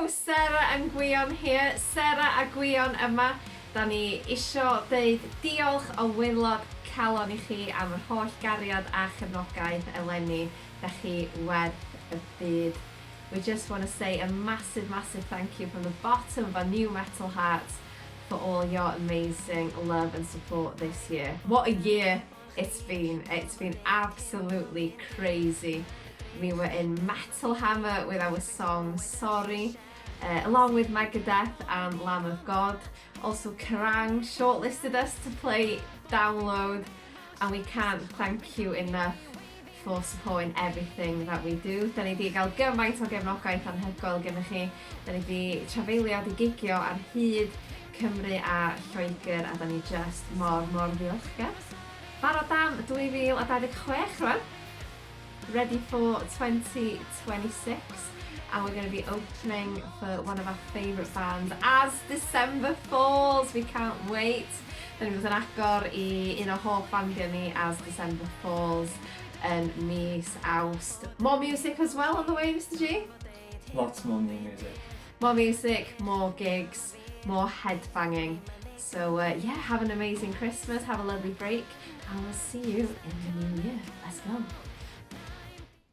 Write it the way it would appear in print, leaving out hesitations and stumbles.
Sarah and GWION here. Sarah a GWION yma. Da ni isio deud diolch o waelod calon I chi am yr holl gariad a chefnogaeth eleni. Da chi werth y byd. We just want to say a massive, massive thank you from the bottom of our NU-METLL hearts for all your amazing love and support this year. What a year it's been. It's been absolutely crazy. We were in HLMMER with our song Sorry, along with Megadeth and Lamb of God. Also Kerrang shortlisted us to play Download, and we can't thank you enough for supporting everything that we do. Da ni di gael gymaint o gefnogaeth anhygoel gennych chi. Da ni di trafeilio di gigio ar hyd Cymru a Lloegr, a da ni just mor ddiolchgar. Barod am 2026 rwan. Ready for 2026, and we're going to be opening for one of our favourite bands as December falls. We can't wait. Then we was yn agor I un o hoff bandiau ni as December falls yn mis Awst. More music as well on the way, Mr G? Lots more new music. More music, more gigs, more headbanging. So yeah, have an amazing Christmas, have a lovely break, and we'll see you in the new year. Let's go.